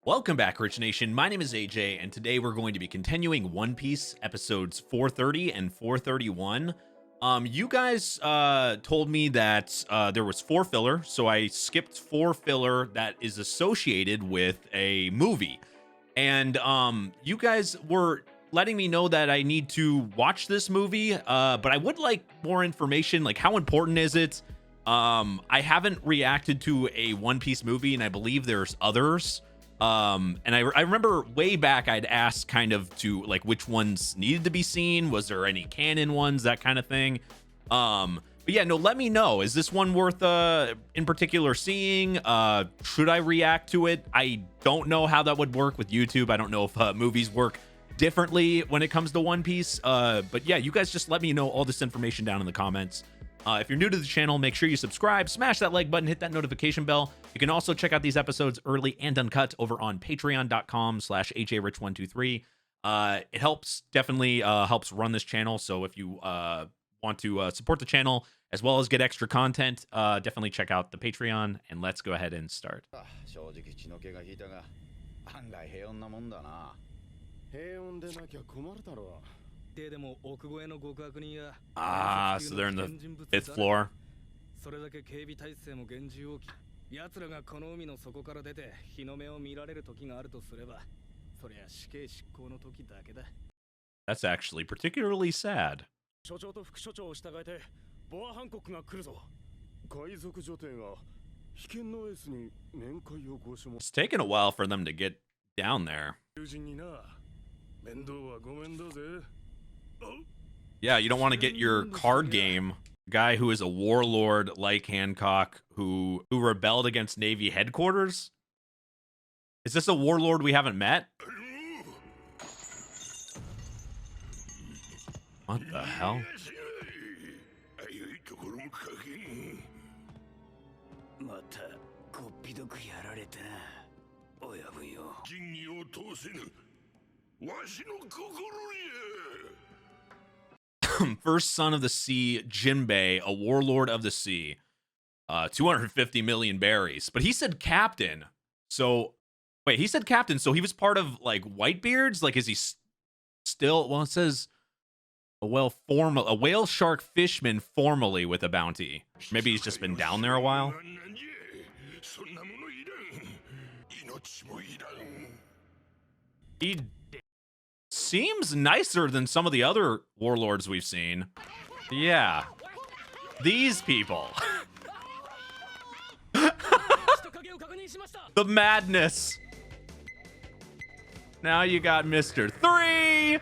Welcome back, Rich Nation. My name is AJ, and today we're going to be continuing One Piece episodes 430 and 431. You guys told me that there was 4 filler, so I skipped 4 filler that is associated with a movie. And you guys were letting me know that I need to watch this movie, but I would like more information, like how important is it? I haven't reacted to a One Piece movie, and I believe there's others. And I remember way back I'd asked kind of to like which ones needed to be seen. Was there any canon ones, that kind of thing? But yeah, no, let me know. Is this one worth in particular seeing? Should I react to it? I don't know how that would work with YouTube. I don't know if movies work differently when it comes to One Piece. But yeah, you guys just let me know all this information down in the comments. If you're new to the channel, make sure you subscribe, smash that like button, hit that notification bell. You can also check out these episodes early and uncut over on patreon.com/ajrich123. It helps, definitely helps run this channel. So if you want to support the channel as well as get extra content, definitely check out the Patreon, and let's go ahead and start. So they're in the 5th floor. それだけ警備体制も厳重を期奴らがこの海の底から出て日の目を見られる時があるとすればそりゃ死刑執行の時だけだ That's actually particularly sad. 所長と副所長を従えてボア・ハンコックが来るぞ海賊女帝が危険のエースに面会をご所望 It's taken a while for them to get down there. 友人にな面倒はごめんだぜ Yeah, you don't want to get your card game guy who is a warlord like Hancock who rebelled against Navy headquarters. Is this a warlord we haven't met? What the hell? またこっぴどくやられた親分よ仁義を通せぬわしの心に First son of the sea, Jinbei, a warlord of the sea. 250 million berries. But he said captain. So, wait, he said captain. So he was part of, like, Whitebeards? Like, is he still... Well, it says a whale shark fishman formerly with a bounty. Maybe he's just been down there a while. He seems nicer than some of the other warlords we've seen. Yeah. These people. The madness. Now you got Mr. 3.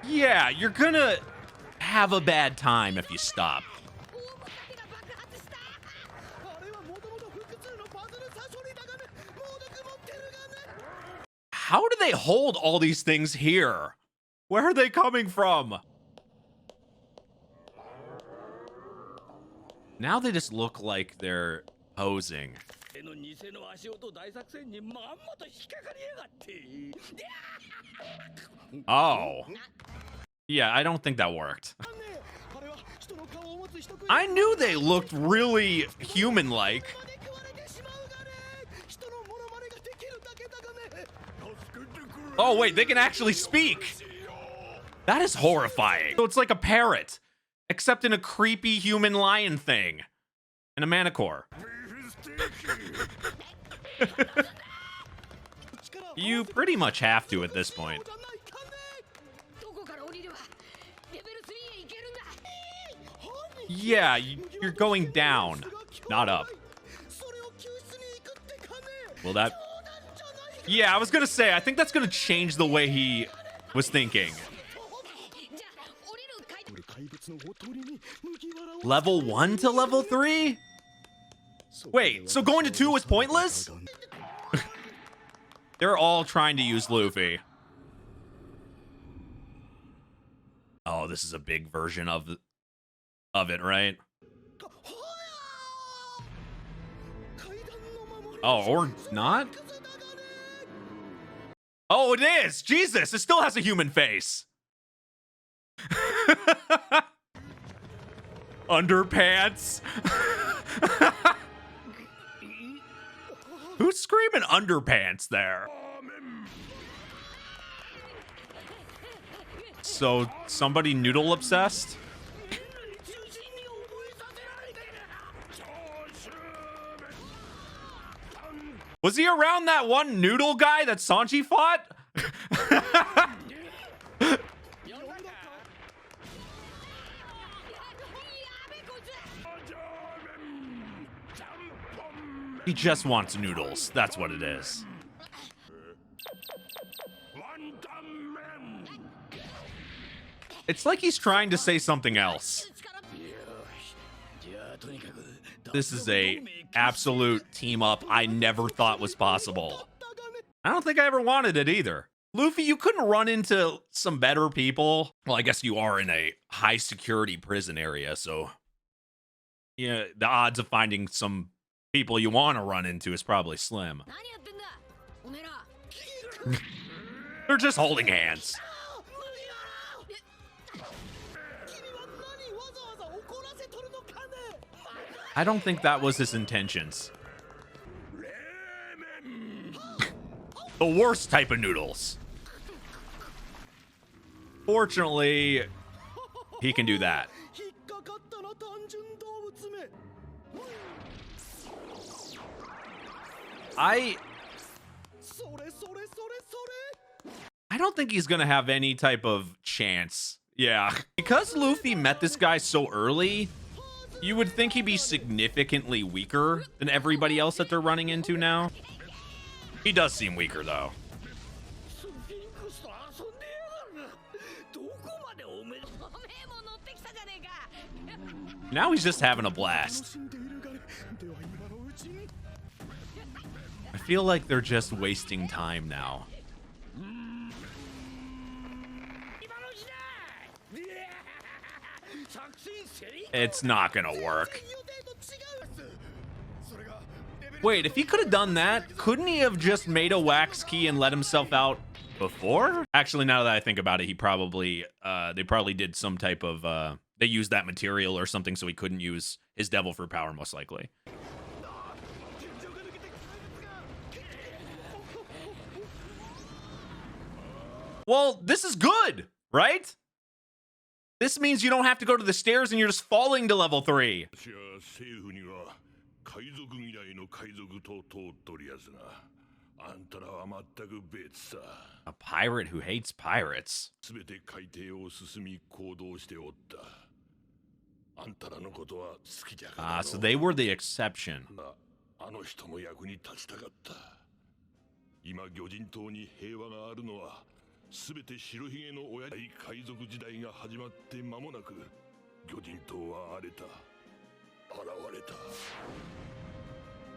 Yeah, you're gonna have a bad time if you stop. How do they hold all these things here? Where are they coming from? Now they just look like they're posing. Oh. Yeah, I don't think that worked. I knew they looked really human-like. Oh, wait, they can actually speak. That is horrifying. So it's like a parrot, except in a creepy human lion thing. And a manicore. You pretty much have to at this point. Yeah, you're going down, not up. Will that... Yeah, I was gonna say, I think that's gonna change the way he was thinking. Level 1 to level 3? Wait, so going to 2 was pointless? They're all trying to use Luffy. Oh, this is a big version of it, right? Oh, or not? Oh, it is! Jesus, it still has a human face! Underpants. Who's screaming underpants there? So somebody noodle obsessed? Was he around that one noodle guy that Sanji fought? He just wants noodles. That's what it is. It's like he's trying to say something else. This is a absolute team up I never thought was possible. I don't think I ever wanted it either. Luffy, you couldn't run into some better people. Well, I guess you are in a high security prison area, so yeah, the odds of finding some people you want to run into is probably slim. They're just holding hands. I don't think that was his intentions. The worst type of noodles. Fortunately, he can do that. I don't think he's gonna have any type of chance. Yeah, because Luffy met this guy so early, you would think he'd be significantly weaker than everybody else that they're running into now. He does seem weaker though. Now he's just having a blast. I feel like they're just wasting time now. It's not gonna work. Wait, if he could have done that, couldn't he have just made a wax key and let himself out before? Actually, now that I think about it, he probably, they probably did some type of, they used that material or something so he couldn't use his devil fruit power, most likely. Well, this is good, right? This means you don't have to go to the stairs and you're just falling to level 3. A pirate who hates pirates. So they were the exception.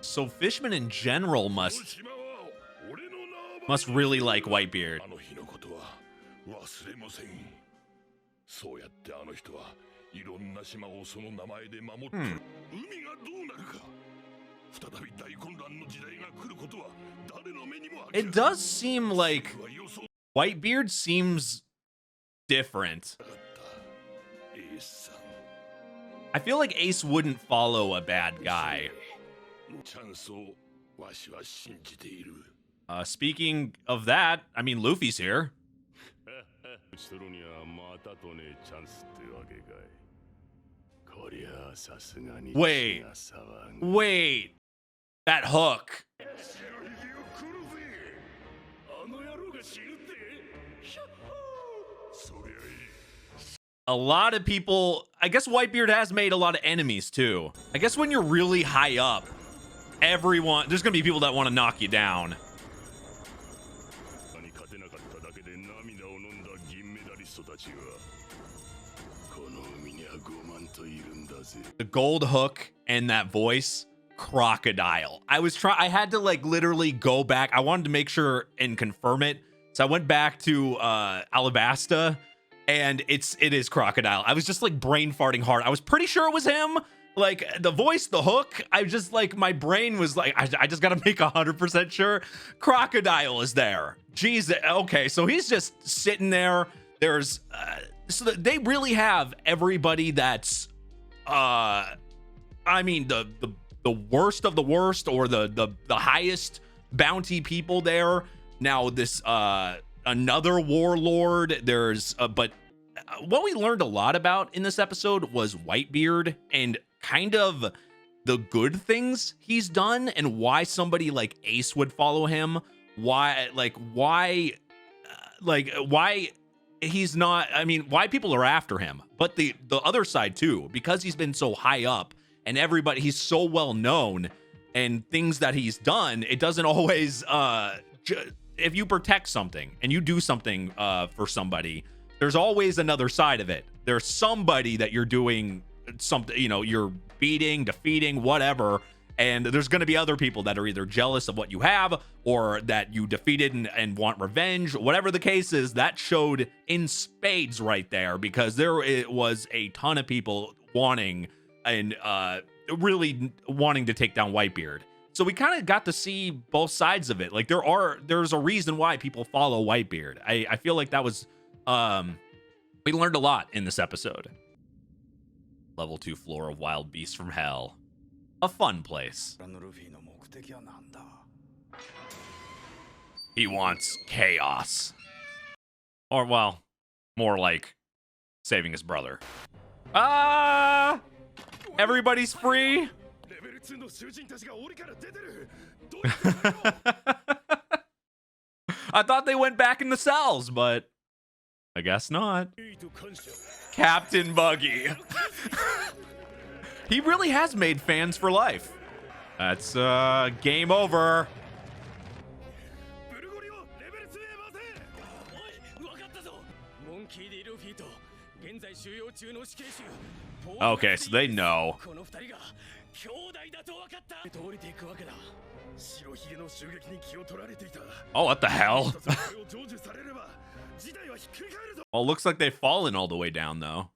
So fishmen in general must really like Whitebeard. It does seem like Whitebeard seems different. I feel like Ace wouldn't follow a bad guy. Speaking of that, I mean, Luffy's here. Wait. That hook. A lot of people, I guess Whitebeard has made a lot of enemies too. I guess when you're really high up, there's gonna be people that want to knock you down. The gold hook and that voice, Crocodile. I had to like literally go back. I wanted to make sure and confirm it. So I went back to Alabasta, and it is Crocodile. I was just like brain farting hard. I was pretty sure it was him. Like the voice, the hook, I just like, my brain was like, I just gotta make 100% sure. Crocodile is there. Jesus. Okay, so he's just sitting there. There's so they really have everybody that's I mean the worst of the worst, or the highest bounty people there. Now this another warlord. There's but what we learned a lot about in this episode was Whitebeard and kind of the good things he's done, and why somebody like Ace would follow him. Why he's not, I mean, why people are after him. But the other side too, because he's been so high up and everybody, he's so well known, and things that he's done, it doesn't always if you protect something and you do something for somebody, there's always another side of it. There's somebody that you're doing something, you know, you're beating, defeating, whatever, and there's going to be other people that are either jealous of what you have, or that you defeated and want revenge. Whatever the case is, that showed in spades right there, because there it was a ton of people wanting and really wanting to take down Whitebeard. So we kind of got to see both sides of it. Like there's a reason why people follow Whitebeard. I feel like that was we learned a lot in this episode. Level 2 floor of Wild Beasts from Hell. A fun place. He wants chaos. Or, well, more like saving his brother. Everybody's free. I thought they went back in the cells, but I guess not. Captain Buggy. He really has made fans for life. That's game over. Okay, so they know. Oh, what the hell? Well, looks like they've fallen all the way down, though.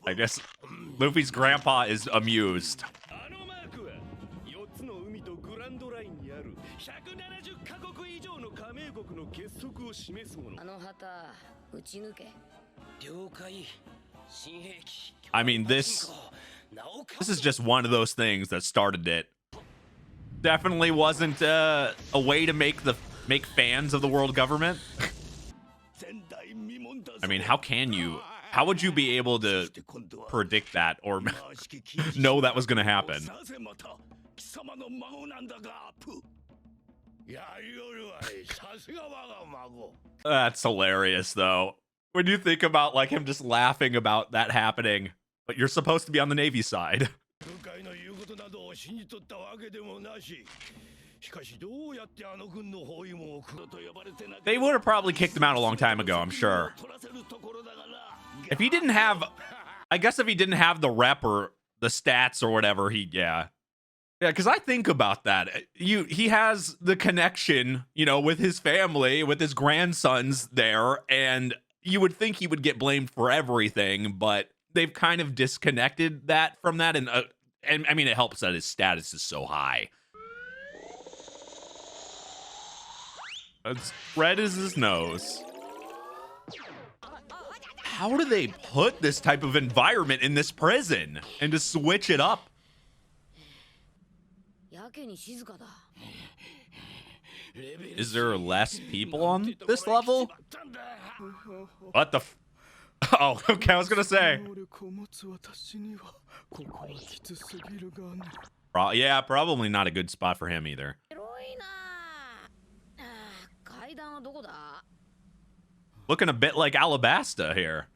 I guess Luffy's grandpa is amused. I mean, this is just one of those things that started it. Definitely wasn't a way to make fans of the world government. I mean, how would you be able to predict that or know that was going to happen? That's hilarious, though. When you think about like him just laughing about that happening, but you're supposed to be on the Navy side. They would have probably kicked him out a long time ago, I'm sure. If he didn't have, I guess if he didn't have the rep or the stats or whatever, yeah, because I think about that. He has the connection, you know, with his family, with his grandsons there, and you would think he would get blamed for everything, but they've kind of disconnected that from that, and I mean, it helps that his status is so high. As red as his nose. How do they put this type of environment in this prison and to switch it up? Is there less people on this level? What the oh, okay, I was gonna say. Yeah, probably not a good spot for him either. Looking a bit like Alabasta here.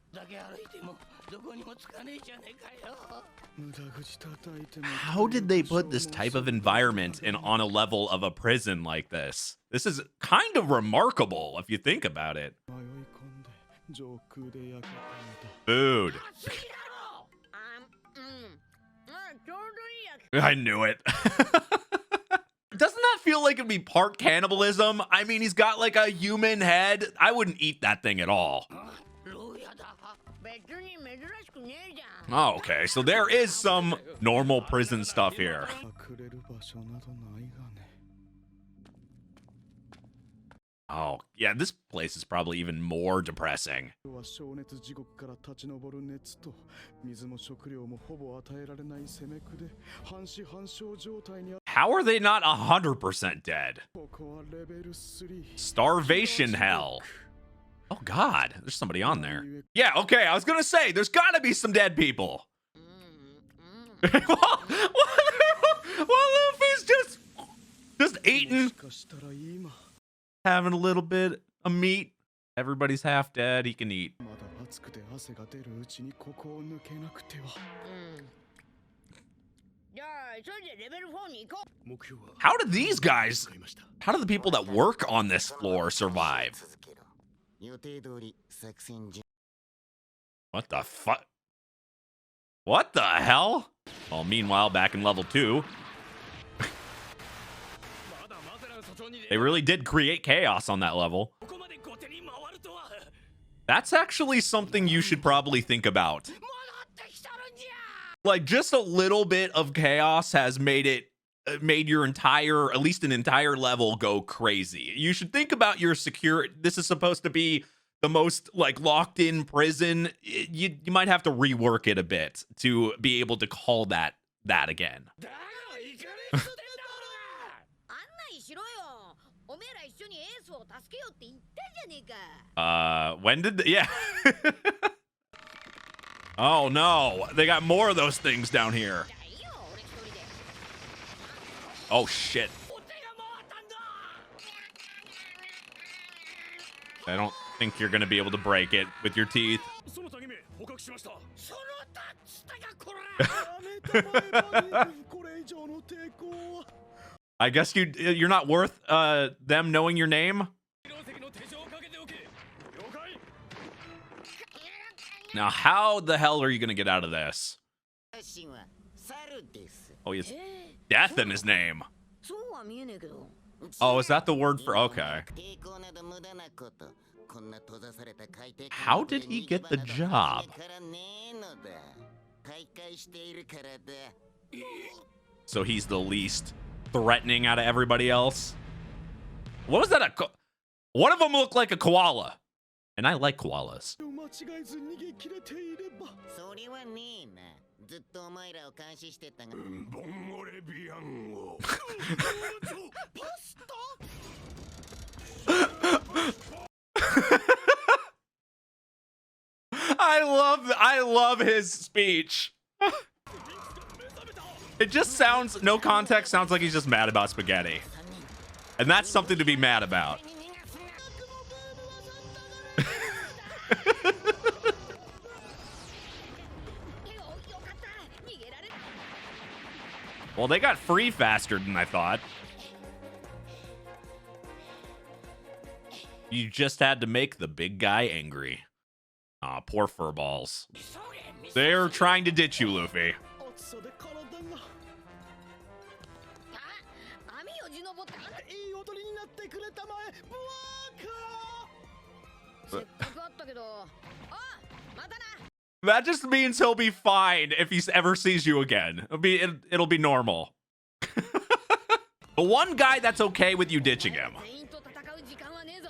How did they put this type of environment on a level of a prison like this? This is kind of remarkable if you think about it. Food. I knew it. Doesn't that feel like it'd be part cannibalism? I mean, he's got like a human head. I wouldn't eat that thing at all. Oh, okay, so there is some normal prison stuff here. Oh, yeah, this place is probably even more depressing. は消熱地獄から立ち上る熱と水も食料もほぼ与えられない攻めくで半死半生状態にあ How are they not 100% dead? ここはレベル3 Starvation hell. Oh, God. There's somebody on there. Yeah, okay. I was going to say, there's got to be some dead people. Well, Luffy's just eating, もしかしたら今 having a little bit of meat. Everybody's half dead. He can eat. まだ熱くて汗が出るうちにここを抜けなくてはじゃあ急いでレベル4に行こう。目標は How do these guys, わかりました how do the people that work on this floor survive? 予定通り作戦準 What the fuck? What the hell? Well, meanwhile, back in level 2, まだマゼラン所長に they really did create chaos on that level. ここまで後手に回るとは That's actually something you should probably think about. 戻ってきたるんじゃ。 Like, just a little bit of chaos has made your entire, at least an entire level go crazy. You should think about your security. This is supposed to be the most like locked in prison. You might have to rework it a bit to be able to call that again. だが行かれっつってんだ案内しろよ。おめえら一緒にエースを助けようって言ったじゃねえか。 When did yeah. Oh no, they got more of those things down here. じゃあいいよ俺一人で。 Oh shit. お手が回ったんだ I don't think you're gonna be able to break it with your teeth. そのタゲ目捕獲しましたそのタッチだがこら。やめたまえばいいこれ以上の抵抗は I guess you're not worth them knowing your name. 色石の手錠をかけておけ了解 Now, how the hell are you gonna get out of this? 心は猿です Oh, he has え death in his name. そうは見えねえけど。 Oh, is that the word for okay? 抵抗など無駄なことこんな閉ざされた海底 How did he get the job? からねえのだ開会しているからだ So he's the least threatening out of everybody else. What was that? One of them looked like a koala, and I like koalas. 間違えず逃げ切れていればそれはねえなずっとお前らを監視してたがボンゴレビアンをパスタ I love his speech. It just sounds, no context, sounds like he's just mad about spaghetti. And that's something to be mad about. Well, they got free faster than I thought. You just had to make the big guy angry. Aw, poor furballs. They're trying to ditch you, Luffy. 暑さで体があ、網を地登ってあんたいい踊りになってくれたまえブワーカーせっかくあったけど。あ、またな。 That just means he'll be fine if he ever sees you again. It'll be normal. The one guy that's okay with you ditching him. 全員と戦う時間はねえぞ。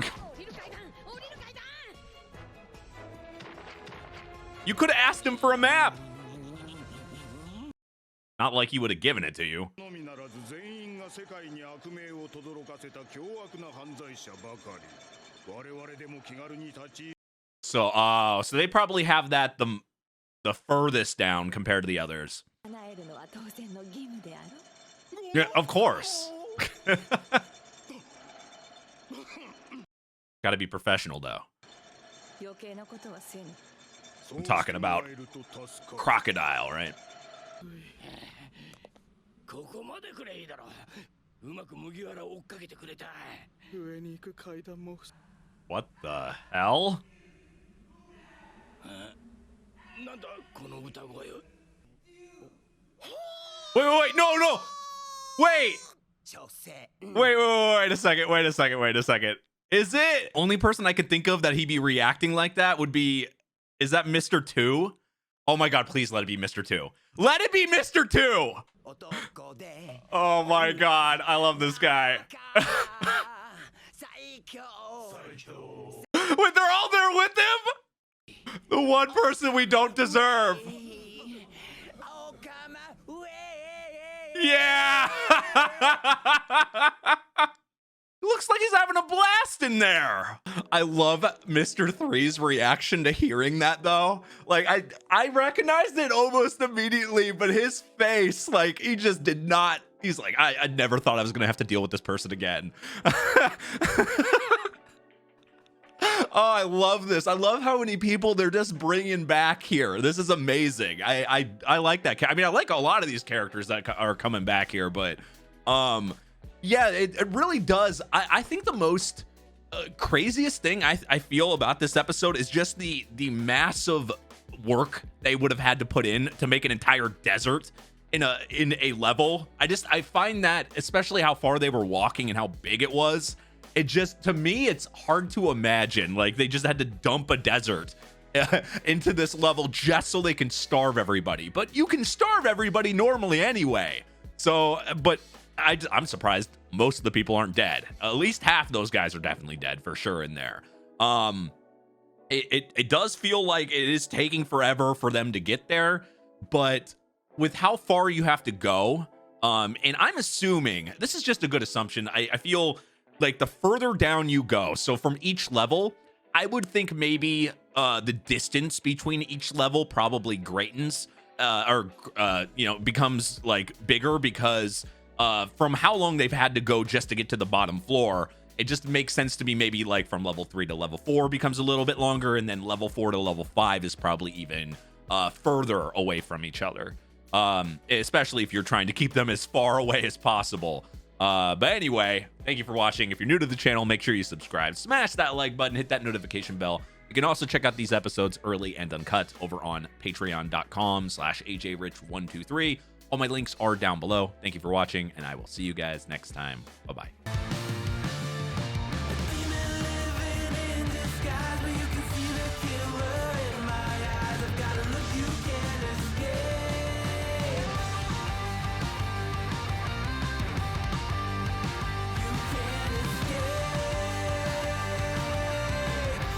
降りる階段、降りる階段。 You could have asked him for a map. Not like he would have given it to you. のみならず全員が世界に悪名を轟かせた凶悪な犯罪者ばかり我々でも気軽に立ち So, so they probably have that the furthest down compared to the others. 叶えるのは当然の義務であろ Yeah, of course. Gotta be professional, though. 余計なことはせぬ I'm talking about crocodile, right? ここまでくれいいだろうまく麦わらを追っかけてくれた上に行く階段も What the hell? なんだこの歌声 Wait, no! Wait! 調整 Wait a second. Is it only person I could think of that he'd be reacting like that would be, is that Mr. 2? Oh my god, please let it be Mr. 2. Let it be Mr. 2! Oh my god, I love this guy. Wait, they're all there with him? The one person we don't deserve. Yeah! Looks like he's having a blast in there. I love Mr. 3's reaction to hearing that though. Like I recognized it almost immediately, but his face, like he just did not. He's like, I never thought I was gonna have to deal with this person again. Oh, I love this. I love how many people they're just bringing back here. This is amazing. I like that. I mean, I like a lot of these characters that are coming back here, but yeah, it really does. I think the most craziest thing I feel about this episode is just the massive work they would have had to put in to make an entire desert in a level. I find that, especially how far they were walking and how big it was, it just, to me, it's hard to imagine. Like, they just had to dump a desert into this level just so they can starve everybody. But you can starve everybody normally anyway. So, but I'm surprised most of the people aren't dead. At least half those guys are definitely dead for sure in there. It does feel like it is taking forever for them to get there, but with how far you have to go, and I'm assuming, this is just a good assumption, I feel like the further down you go, so from each level, I would think maybe the distance between each level probably greatens, becomes like bigger, because from how long they've had to go just to get to the bottom floor, it just makes sense to me. Maybe like from level 3 to level 4 becomes a little bit longer, and then level 4 to level 5 is probably even further away from each other, especially if you're trying to keep them as far away as possible. But anyway, thank you for watching. If you're new to the channel, make sure you subscribe, smash that like button, hit that notification bell. You can also check out these episodes early and uncut over on patreon.com/AJRich123. All my links are down below. Thank you for watching, and I will see you guys next time. Bye-bye.